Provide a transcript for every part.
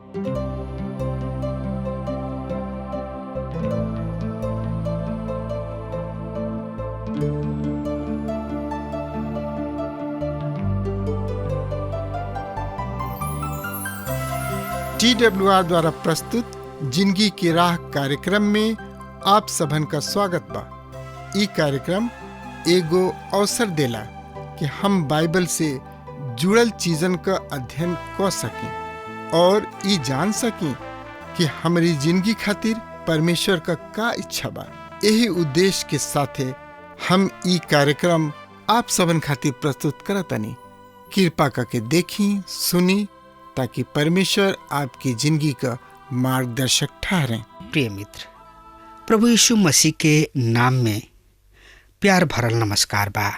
TWR द्वारा प्रस्तुत जिंदगी की राह कार्यक्रम में आप सबन का स्वागत बा। ई कार्यक्रम एगो अवसर देला कि हम बाइबल से जुड़ल चीजन का अध्ययन कर सकें और ई जान सकें कि हमारी जिंदगी खातिर परमेश्वर का इच्छा बा। यही उद्देश्य के साथे हम ई कार्यक्रम आप सबन खातिर प्रस्तुत करतनी। कृपा करके देखी सुनी ताकि परमेश्वर आपकी जिंदगी का मार्गदर्शक ठहरें। प्रिय मित्र, प्रभु यीशु मसीह के नाम में प्यार भरल नमस्कार बा।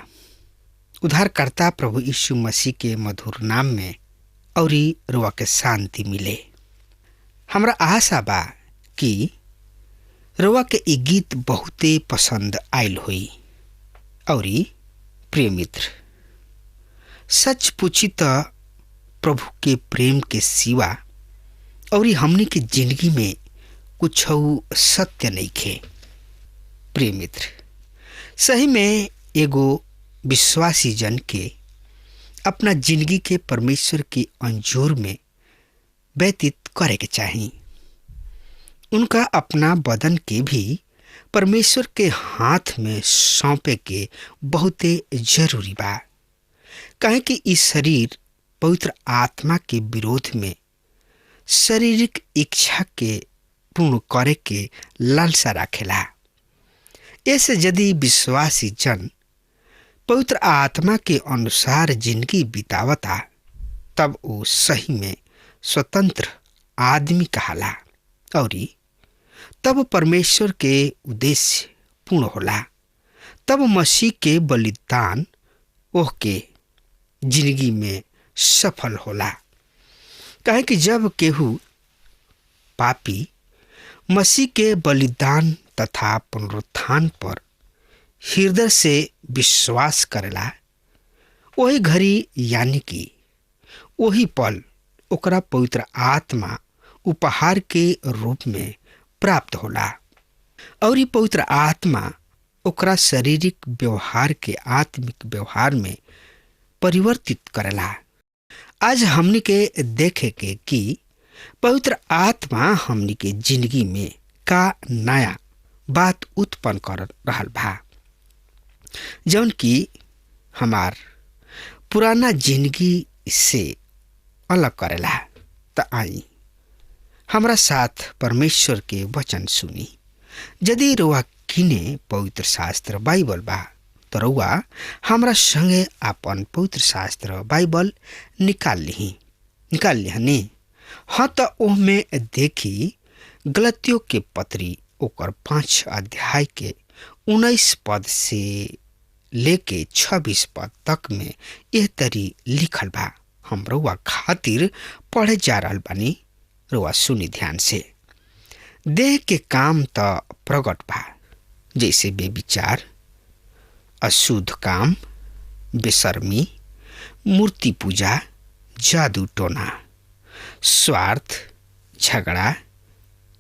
उद्धारकर्ता प्रभु यीशु मसीह के मधुर नाम में औरी रुआ के शांति मिले। हमरा आशा बा कि रुआ के ई गीत बहुते पसंद आयल हुई। औरी प्रिय मित्र, सच पूछी तो प्रभु के प्रेम के सिवा और हमने के जिंदगी में कुछ सत्य नहीं खे। प्रिय मित्र, सही में एगो विश्वासी जन के अपना जिंदगी के परमेश्वर की अंजोर में व्यतीत करे के चाहिए। उनका अपना बदन के भी परमेश्वर के हाथ में सौंपे के बहुते जरूरी बा। काहे कि इस शरीर पवित्र आत्मा के विरोध में शारीरिक इच्छा के पूर्ण करे के लालसा राखेला। ऐसे यदि विश्वासी जन पवित्र आत्मा के अनुसार जिंदगी बितावता तब वो सही में स्वतंत्र आदमी कहाला और तब परमेश्वर के उद्देश्य पूर्ण होला। तब मसीह के बलिदान ओह के जिंदगी में सफल होला। काहे कि जब केहू पापी मसीह के बलिदान तथा पुनरुत्थान पर हृदय से विश्वास करेला, वही घड़ी यानी कि वही पल ओकरा पवित्र आत्मा उपहार के रूप में प्राप्त होला और पवित्र आत्मा ओकरा शारीरिक व्यवहार के आत्मिक व्यवहार में परिवर्तित करेला। आज हमनी के देखे के कि पवित्र आत्मा हमनी के जिंदगी में का नया बात उत्पन्न कर रहल बा, जौन कि हमार पुराना जिंदगी से अलग करेला। त आई हमरा साथ परमेश्वर के वचन सुनी। यदि रुआ किने पवित्र शास्त्र बाइबल बा तो रुआ हमरा संगे अपन पवित्र शास्त्र बाइबल निकाल लिहनी। हाँ तो ओहमे देखी गलतियों के पत्री ओकर 5 अध्याय के 19 पद से लेके 26 पद तक में यह तरी लिखल बा। हम रुआ खातिर पढ़े जा रहल बानी। रुआ सुनी ध्यान से। देह के काम तो प्रकट बा, जैसे बेविचार, अशुद्ध काम, बेशर्मी, मूर्ति पूजा, जादू टोना, स्वार्थ, झगड़ा,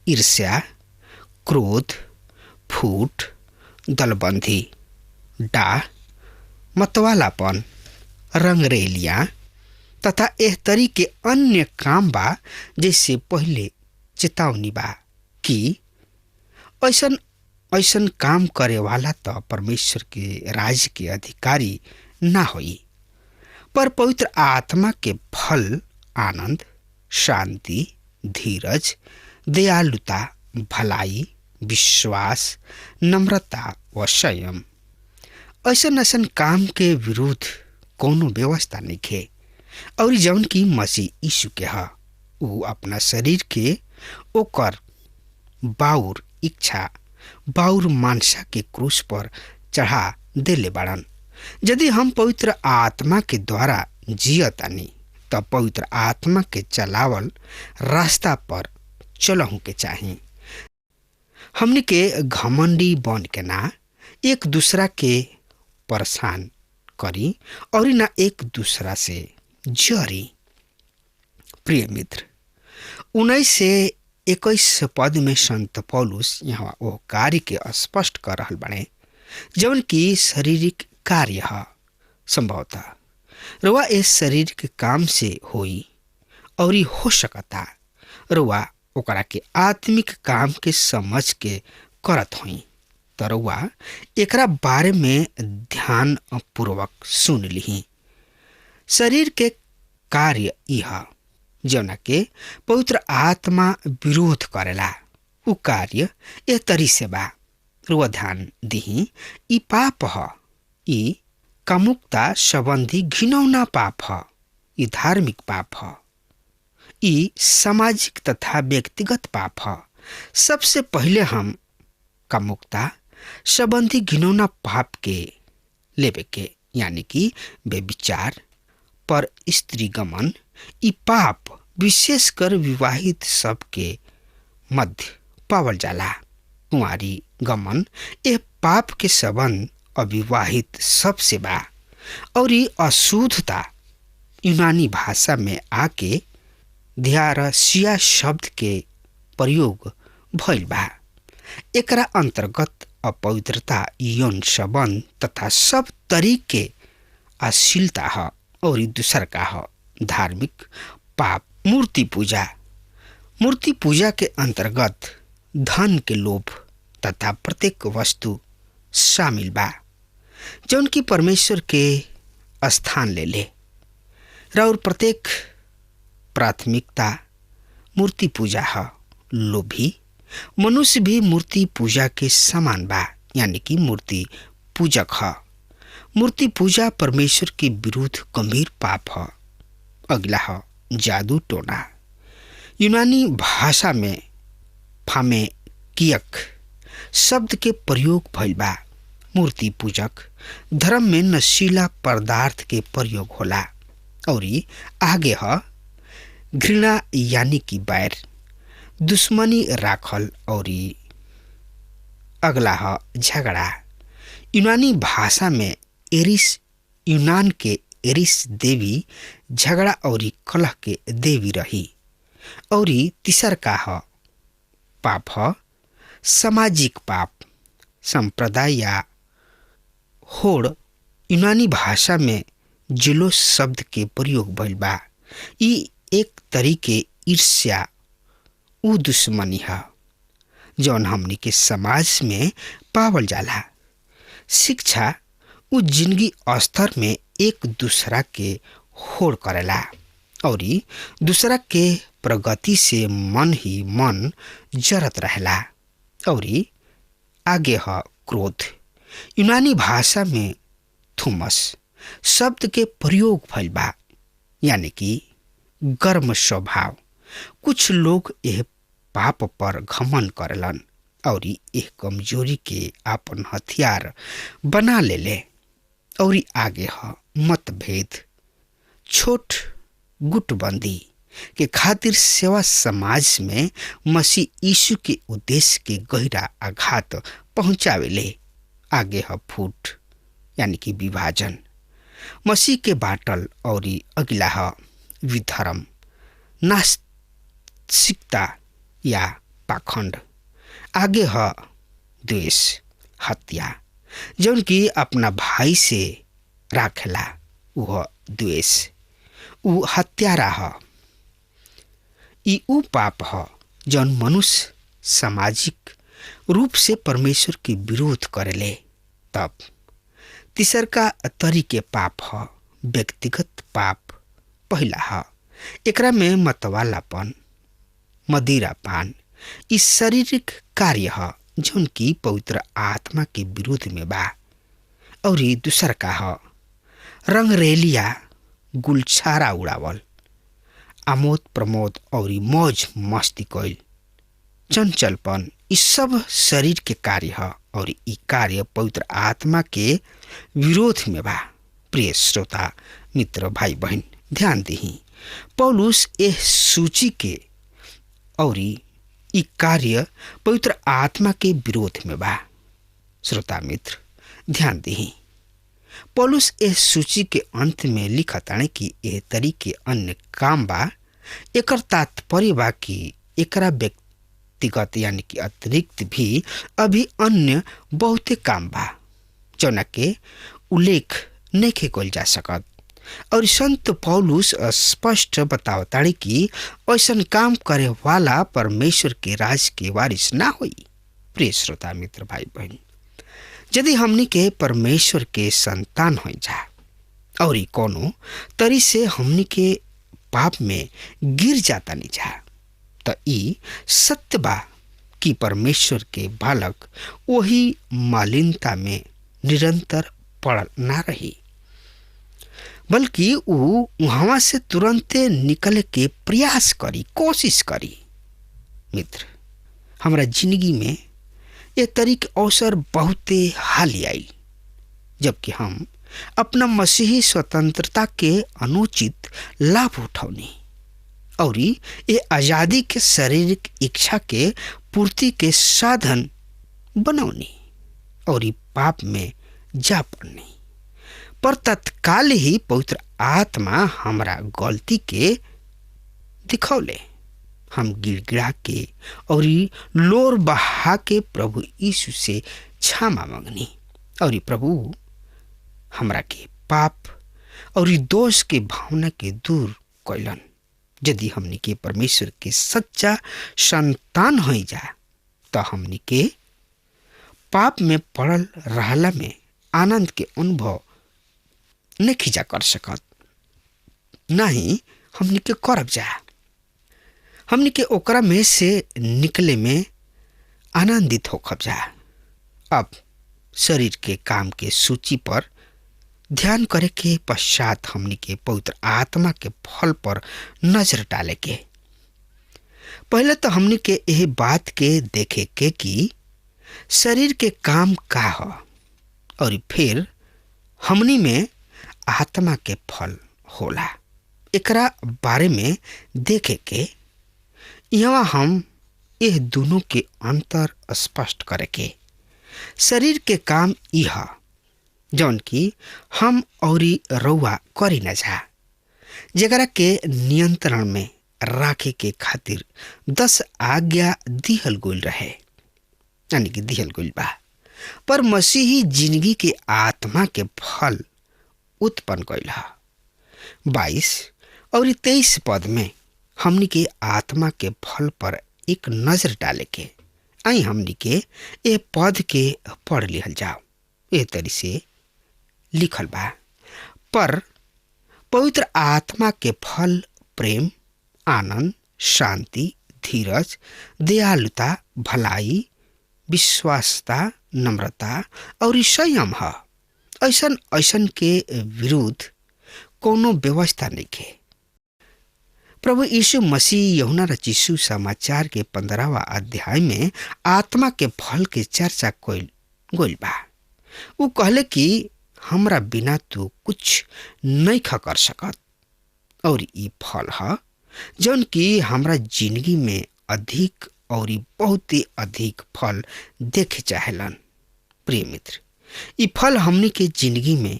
ईर्ष्या, क्रोध, फूट, दलबंदी, डाह, मतवालापन, रंगरेलियां तथा एह तरी के अन्य काम बा, जैसे पहले चेतावनी बा कि ऐसन काम करे वाला तो परमेश्वर के राज्य के अधिकारी ना होई। पर पवित्र आत्मा के फल आनंद, शांति, धीरज, दयालुता, भलाई, विश्वास, नम्रता व संयम, ऐसन काम के विरुद्ध कोनो व्यवस्था नहीं खे। और जौन की मसीह यीशु के ह उ अपना शरीर के ओकर बाउर इच्छा, बाउर मानसा के क्रूस पर चढ़ा देले बाड़न। यदि हम पवित्र आत्मा के द्वारा जियतानी तब पवित्र आत्मा के चलावल रास्ता पर चलहु के चाही। हमने के घमंडी बन के ना एक दूसरा के परेशान करी और ना एक दूसरा से जरी। प्रिय मित्र, 19 से 21 पद में संत पौलुस यहाँ वो कार्य के स्पष्ट कर रहल बने जवन की शारीरिक कार्य है। संभवतः रुआ इस शारीरिक काम से होई और हो सकता रुआ ओकरा के आत्मिक काम के समझ के करत होई। तो रुआ एकरा बारे में ध्यान पूर्वक सुन ली। शरीर के कार्य यह जौना के पवित्र आत्मा विरोध करेला उ कार्य ए तरी से बा। रुआ ध्यान दिही ई पाप ह, ई कामुकता संबंधी घिनौना पाप ह, ई धार्मिक पाप ह, ई सामाजिक तथा व्यक्तिगत पाप ह। सबसे पहले हम कामुकता संबंधी घिनौना पाप के लेवे के यानी कि व्यभिचार पर स्त्री गमन ई पाप विशेषकर विवाहित सबके मध्य पावल जाला। कुंवारी गमन ए पाप के संबंध अविवाहित सबसे बा और ई अशुद्धता यूनानी भाषा में आके ध्यारसिया शब्द के प्रयोग भइल बा। एकरा अंतर्गत अपवित्रता यौन संबंध तथा सब तरीके अश्लीलता है और दूसर का है धार्मिक पाप। मूर्ति पूजा, मूर्ति पूजा के अंतर्गत धन के लोभ तथा प्रत्येक वस्तु शामिल बा जौन की परमेश्वर के स्थान ले ले और प्रत्येक प्राथमिकता मूर्ति पूजा है। लोभी मनुष्य भी मूर्ति पूजा के समान बा यानी कि मूर्ति पूजक है। मूर्ति पूजा परमेश्वर के विरुद्ध गंभीर पाप है। अगला है जादू टोना। यूनानी भाषा में फामेकियक शब्द के प्रयोग भइल बा। मूर्ति पूजक धर्म में नशीला पदार्थ के प्रयोग होला। और आगे है घृणा यानी कि बैर दुश्मनी राखल। और अगला है झगड़ा। यूनानी भाषा में एरिस यूनान के एरिस देवी झगड़ा और कलह के देवी रही। और तीसर का है पाप है सामाजिक पाप। संप्रदाय या होड़ यूनानी भाषा में जुलूस शब्द के प्रयोग भइल बा। ई एक तरीके ईर्ष्या उ दुश्मनी है जौन हमनी के समाज में पावल जाला। शिक्षा उ जिंदगी स्तर में एक दूसरा के होड़ करेला और दूसरा के प्रगति से मन ही मन जरत रहेला। और आगे है क्रोध। यूनानी भाषा में थुमस शब्द के प्रयोग भइल बा यानी कि गर्म स्वभाव। कुछ लोग यह पाप पर घमन करेलन और यह कमजोरी के अपन हथियार बना ले। और आगे है मतभेद। छोट गुटबंदी के खातिर सेवा समाज में मसीह यीशु के उद्देश्य के गहरा आघात पहुंचावेले। आगे है फूट यानी कि विभाजन मसीह के बाटल। और अगला है विधर्म नास्तिकता या पाखंड। आगे है द्वेष हत्या जौन की अपना भाई से राखेला वह द्वेष उ हत्यारा है। ई उ पाप है जौन मनुष्य सामाजिक रूप से परमेश्वर के विरोध करेले। तब तीसर का तरीके पाप है व्यक्तिगत पाप। पहला है एकरा में मतवालापन मदिरापान इस शारीरिक कार्य है जौन की पवित्र आत्मा के विरोध में बा। और दूसर का है रंगरेलिया गुलछारा उड़ावल आमोद प्रमोद और मौज मस्ती कइल चंचलपन ई सब शरीर के कार्य है और ई कार्य पवित्र आत्मा के विरोध में बा। प्रिय श्रोता मित्र भाई बहन ध्यान दही पौलुस एह सूची के और ई कार्य पवित्र आत्मा के विरोध में बा। श्रोता मित्र ध्यान दही पौलुस एह सूची के अंत में लिखताने कि एह तरीके अन्य काम बा एकर तात्पर्य बा कि एकरा व्यक्तिगत यानी कि अतिरिक्त भी अभी अन्य बहुते काम बा जौना के उल्लेख नहीं कल जा सकत। और संत पौलुस स्पष्ट बतावताड़ी कि ऐसन काम करे वाला परमेश्वर के राज के वारिस ना होई। प्रिय श्रोता मित्र भाई बहन, यदि हमनी के परमेश्वर के संतान हो जा और कोनो तरी से हमनी के पाप में गिर जाता नहीं जा तो ई सत्य बा कि परमेश्वर के बालक वही मालिनता में निरंतर पड़ ना रही, बल्कि वो वहां से तुरंते निकले के प्रयास करी, कोशिश करी। मित्र, हमारा जिंदगी में ये तरीक अवसर बहुते हाल आई जबकि हम अपना मसीही स्वतंत्रता के अनुचित लाभ उठौनी और ये आजादी के शारीरिक इच्छा के पूर्ति के साधन बनौनी और पाप में जा पड़नी। पर तत्काल ही पवित्र आत्मा हमरा गलती के दिखौले। हम गिड़गिड़ा के और लोर बहा के प्रभु यीशु से क्षमा मांगनी और प्रभु हमरा के पाप और दोष के भावना के दूर कैलन। यदि हमनी के परमेश्वर के सच्चा संतान हो जा तो हमनी के पाप में पड़ल रहला में आनंद के अनुभव नहीं खींचा कर सकत, ना ही हमनी के करब जा। हमनी के ओकरा में से निकले में आनंदित होखब जा। अब शरीर के काम के सूची पर ध्यान करे के पश्चात हमनी के पवित्र आत्मा के फल पर नजर डाले के। पहले तो हमनी के यह बात के देखे के कि शरीर के काम का हो और फिर हमनी में आत्मा के फल होला, एकरा बारे में देखे के। यहाँ हम यह दोनों के अंतर स्पष्ट करे के। शरीर के काम यह जौन की हम औरी रउआ करी न जा, जगरा के नियंत्रण में राखे के खातिर 10 आज्ञा दिहल गोल रहे, यानी कि दिहल गोल बा। पर मसीही जिंदगी के आत्मा के फल उत्पन्न कैल 22 और 23 पद में हमनी के आत्मा के फल पर एक नजर डाले के। आई हमनी के ये पद के पढ़ लिहल जाओ। ए तरी से लिखल बा, पर पवित्र आत्मा के फल प्रेम, आनंद, शांति, धीरज, दयालुता, भलाई, विश्वासता, नम्रता और संयम है। ऐसन ऐसन के विरुद्ध कोनो व्यवस्था नहीं है। प्रभु यीशु मसीह यूहन्ना रचित सुसमाचार के 15वां अध्याय में आत्मा के फल के चर्चा कइल गइल बा। वो कहले कि हमरा बिना तू कुछ नहीं कर सकत और ये फल है जौन कि हमरा जिंदगी में अधिक और बहुत ही अधिक फल देखे चाहेलन। प्रिय मित्र, ये फल हमनी के जिंदगी में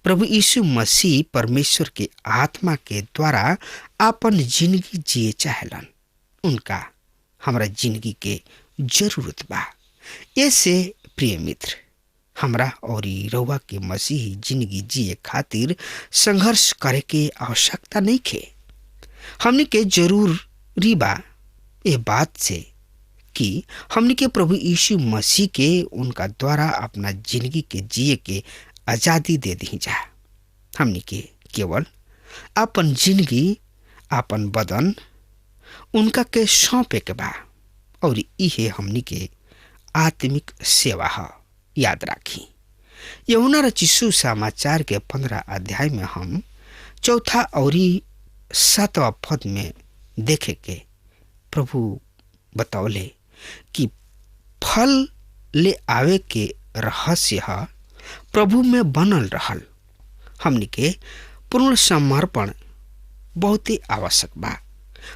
प्रभु यीशु मसीह परमेश्वर के आत्मा के द्वारा अपन जिंदगी जिए चाहेलन। उनका हमरा जिंदगी के जरूरत बा। ऐसे प्रिय मित्र, हमरा और रउआ के मसीही जिंदगी जिए खातिर संघर्ष करे के आवश्यकता नहीं है। हमनी के जरूरी बा ये बात से कि हमनी के प्रभु यीशु मसीह के उनका द्वारा अपना जिंदगी के जिए के आज़ादी दे दी जा। हमनी के केवल अपन जिंदगी, अपन बदन उनका के सौंपे के बा और इहे हमनी के आत्मिक सेवा है। याद राखी, यूहन्ना रचित सुसमाचार के 15 अध्याय में हम 4 और 7वां पद में देखे के प्रभु बतौले कि फल ले आवे के रहस्य है प्रभु में बनल रहल। हमनी के पूर्ण समर्पण बहुत ही आवश्यक बा।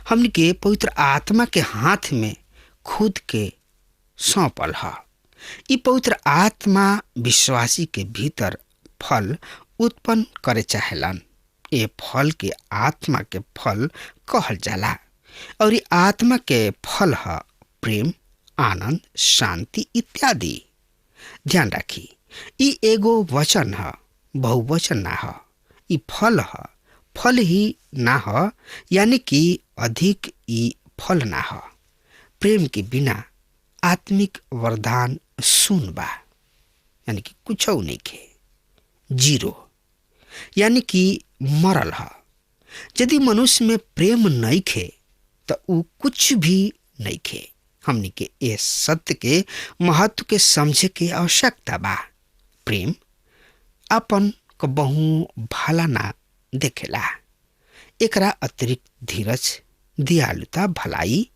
हमनी के पवित्र आत्मा के हाथ में खुद के सौंपल है। ये पवित्र आत्मा विश्वासी के भीतर फल उत्पन्न करे चाहेलन ए फल के आत्मा के फल कहल जाला और ये आत्मा के फल है प्रेम, आनंद, शांति इत्यादि। ध्यान रखी, ई एगो वचन है, बहुवचन ना है। ई फल है, फल ही ना है, यानी कि अधिक ई फल ना है। प्रेम के बिना आत्मिक वरदान शून्य बा, यानी कि कुछ नहीं खे, जीरो, यानी कि मरल है। यदि मनुष्य में प्रेम नहीं खे तो ऊ कुछ भी नहीं खे। हमनी के इस सत्य के महत्व के समझे के आवश्यकता बा। प्रेम अपन कबहू भला ना देखेला, एकरा अतिरिक्त धीरज, दयालुता, भलाई,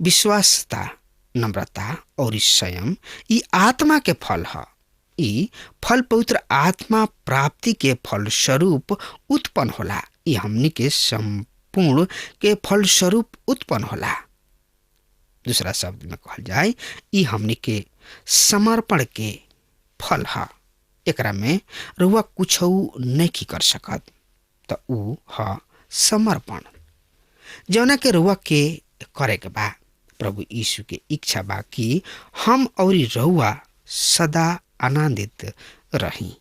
विश्वासता, नम्रता और संयम ई आत्मा के फल है। ई फल पवित्र आत्मा प्राप्ति के फल स्वरूप उत्पन्न होला। ई हमनी के संपूर्ण के फल स्वरूप उत्पन्न होला। दूसरा शब्द में कहल जाए, ई हमनी के समर्पण के फल है। एकरा में रुआ कुछ नहीं कर सकत, तो ऊ है समर्पण, जौना के रुआ के करे के बा। प्रभु यीशु के इच्छा बा कि हम और रहुआ सदा आनंदित रही।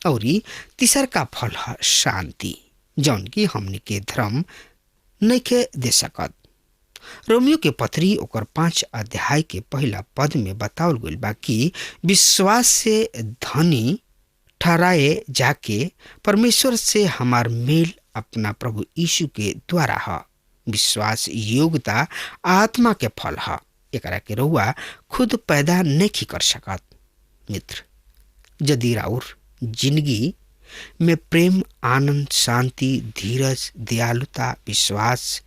और तीसर का फल है शांति, जौन की हमनी के धर्म नहीं के दे सकत। रोमियो के पत्री ओकर 5 अध्याय के पहला पद में बतावल गइल बा कि विश्वास से धनी ठहराए जाके परमेश्वर से हमार मेल अपना प्रभु यीशु के द्वारा है। विश्वास योग्यता आत्मा के फल है। एकरा के रहुआ खुद पैदा नहीं कर सकत। मित्र, यदि राउर जिंदगी में प्रेम, आनंद, शांति, धीरज, दयालुता, विश्वास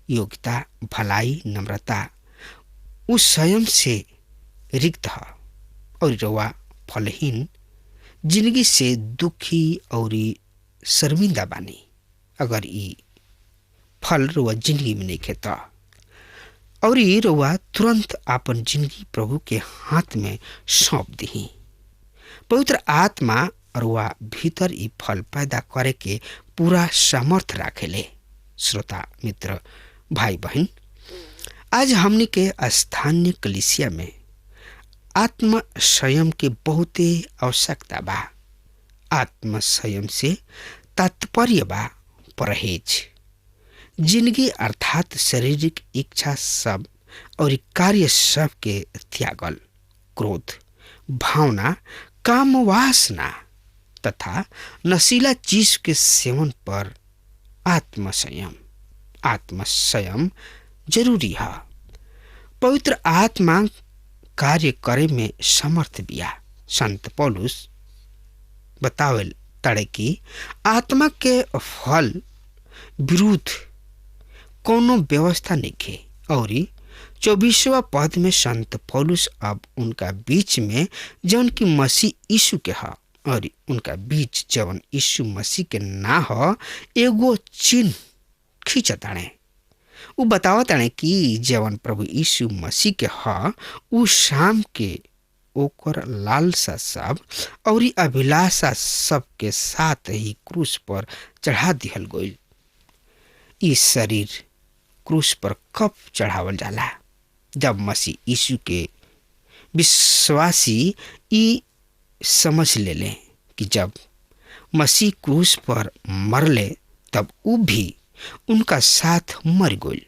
योग्यता, भलाई, नम्रता उस स्वयं से रिक्त है और रहुआ फलहीन जिंदगी से दुखी और शर्मिंदा बानी, अगर ई फल रुआ जिंदगी में नहीं खेता और ये रुआ तुरंत अपन जिंदगी प्रभु के हाथ में सौंप दी। पवित्र आत्मा रुआ भीतर ई फल पैदा करे के पूरा सामर्थ राखेले। श्रोता मित्र, भाई बहन, आज हमने के स्थानीय कलीसिया में आत्म संयम के बहुते आवश्यकता बा। आत्म संयम से तात्पर्य बा परहेज, जिंदगी अर्थात शारीरिक इच्छा सब और कार्य सब के त्यागल, क्रोध, भावना, काम वासना तथा नशीला चीज के सेवन पर आत्मसंयम। आत्मसंयम जरूरी है। पवित्र आत्मा कार्य करे में समर्थ बिया। संत पौलुस बतावेल तड़े कि आत्मा के फल विरुद्ध कोनो व्यवस्था नहीं खे। और 24वां पद में संत पौलुस अब उनका बीच में जौन की मसीह यीशु के है और उनका बीच जौन यीशु मसीह के ना हो एगो चिन्ह खींचताणे। उ बतावताणे कि जौन प्रभु यीशु मसीह के है उ शाम के ओकर लालसा सब और अभिलाषा सब के साथ ही क्रूस पर चढ़ा दिहल गइल। इस शरीर क्रूस पर कब चढ़ावल जाला? जब मसीह यीशु के विश्वासी ई समझ ले कि जब मसीह क्रूस पर मरले तब उ भी उनका साथ मर गइल।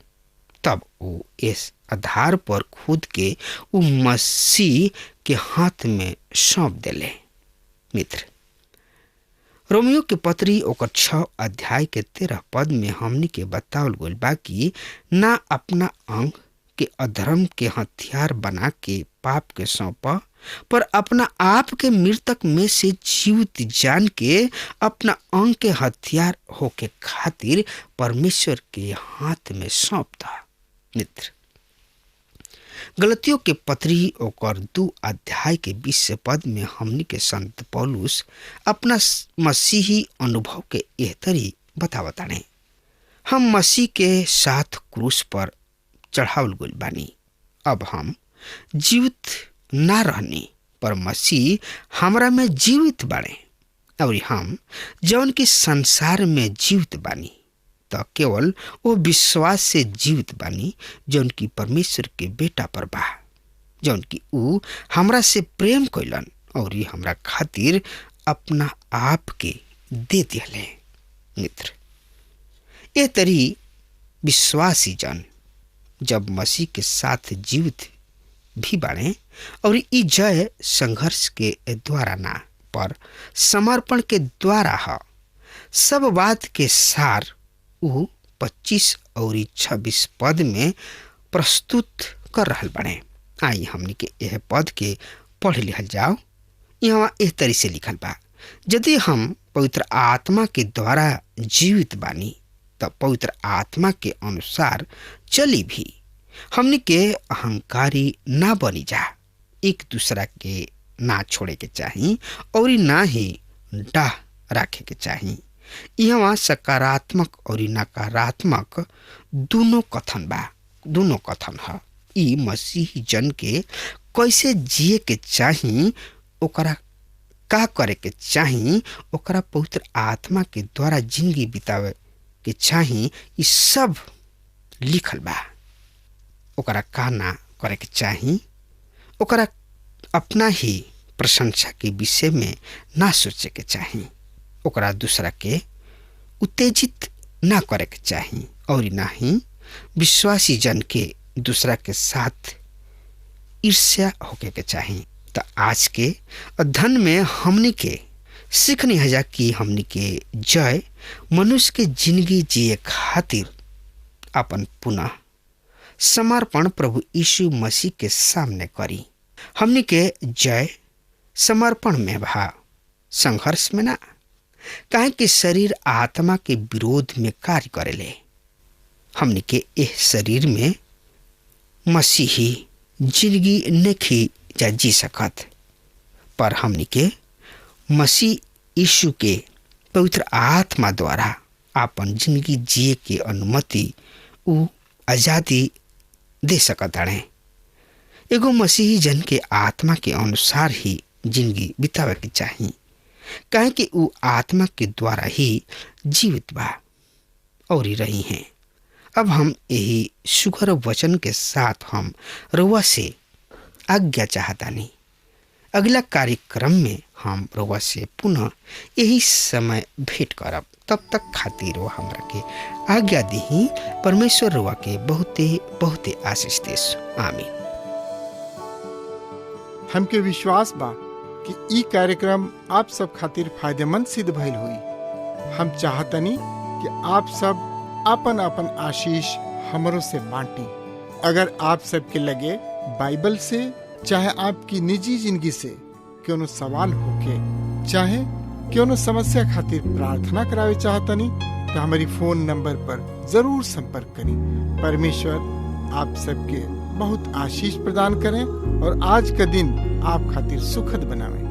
तब वो इस आधार पर खुद के उ मसीह के हाथ में सौंप देले। मित्र, रोमियो के पत्री ओकर 6 अध्याय के 13 पद में हमनी के बतावल गइल बा कि ना अपना अंग के अधर्म के हथियार बना के पाप के सौंपा, पर अपना आप के मृतक में से जीवित जान के अपना अंग के हथियार होके खातिर परमेश्वर के हाथ में सौंप दा। मित्र, गलतियों के पत्री ओकर 2 अध्याय के 20 पद में हमनी के संत पौलुस अपना मसीही अनुभव के एहतरी बतावताने। हम मसीह के साथ क्रूस पर चढ़ावल गइल बानी। अब हम जीवित ना रहनी, पर मसीह हमरा में जीवित बाड़े। और हम जौन की संसार में जीवित बानी तो केवल वो विश्वास से जीवित बानी जौन की परमेश्वर के बेटा पर बा, जौन की ऊ हमरा से प्रेम कैलन और ये हमरा खातिर अपना आप के दे दिले। मित्र, ये तरी विश्वासी जन जब मसीह के साथ जीवित भी बाड़े और ई जय संघर्ष के द्वारा ना पर समर्पण के द्वारा है। सब बात के सार ऊ 25 और 26 पद में प्रस्तुत कर रहल बने। आई हमनी के यह पद के पढ़ लिहल जाओ। यहाँ एह तरी से लिखल बा, यदि हम पवित्र आत्मा के द्वारा जीवित बानी तब पवित्र आत्मा के अनुसार चली भी। हमनी के अहंकारी ना बनी जा, एक दूसरा के ना छोड़े के चाही और ना ही डाह रखे के चाही। यहाँ सकारात्मक और नकारात्मक दोनों कथन बा, दोनों कथन है। ई मसीह जन के कैसे जिए के चाही, ओकरा का करे के चाही, ओकरा पवित्र आत्मा के द्वारा जिंदगी बितावे के चाही, ई सब लिखल बा। ओकरा का ना करे के चाही, ओकरा अपना ही प्रशंसा के विषय में ना सोचे के चाही, ओकरा दूसरा के उत्तेजित ना करे के चाही और ना ही विश्वासी जन के दूसरा के साथ ईर्ष्या होके के चाही। तो आज के अध्ययन में हमनी के सीखनी है जा कि हमनी के जय मनुष्य के जिंदगी जिए खातिर अपन पुनः समर्पण प्रभु यीशु मसीह के सामने करी। हमनी के जय समर्पण में बा, संघर्ष में ना। काहे कि शरीर आत्मा के विरोध में कार्य करेले। हमनी के एह शरीर में मसीही जिंदगी नहीं जा जी सकत, पर हमनी के मसीह यीशु के पवित्र आत्मा द्वारा आपन जिंदगी जिए के अनुमति उ आजादी दे सकत हड़े। एगो मसीही जन के आत्मा के अनुसार ही जिंदगी बितावे के चाही, काहे कि उ आत्मा के द्वारा ही जीवित बा और ही रही हैं। अब हम यही सुगर वचन के साथ हम रउआ से आज्ञा चाहतानी। अगला कार्यक्रम में हम रउआ से पुनः यही समय भेंट करब। तब तक खातिर वो हमरा के आज्ञा दी। परमेश्वर रउआ के बहुते बहुते आशीष देस। आमीन। हमके विश्वास बा कि ई कार्यक्रम आप सब खातिर फायदेमंद सिद्ध भइल हुई। हम चाहतनी कि आप सब आपन आपन आशीष हमरों से बांटी। अगर आप सबके लगे बाइबल से चाहे आपकी निजी जिंदगी से क्यों सवाल होके चाहे क्यों समस्या खातिर प्रार्थना करावे चाहतनी तो हमारी फोन नंबर पर जरूर संपर्क करें। परमेश्वर आप सबके बहुत आशीष प्रदान करें और आज का दिन आप खातिर सुखद बनावे।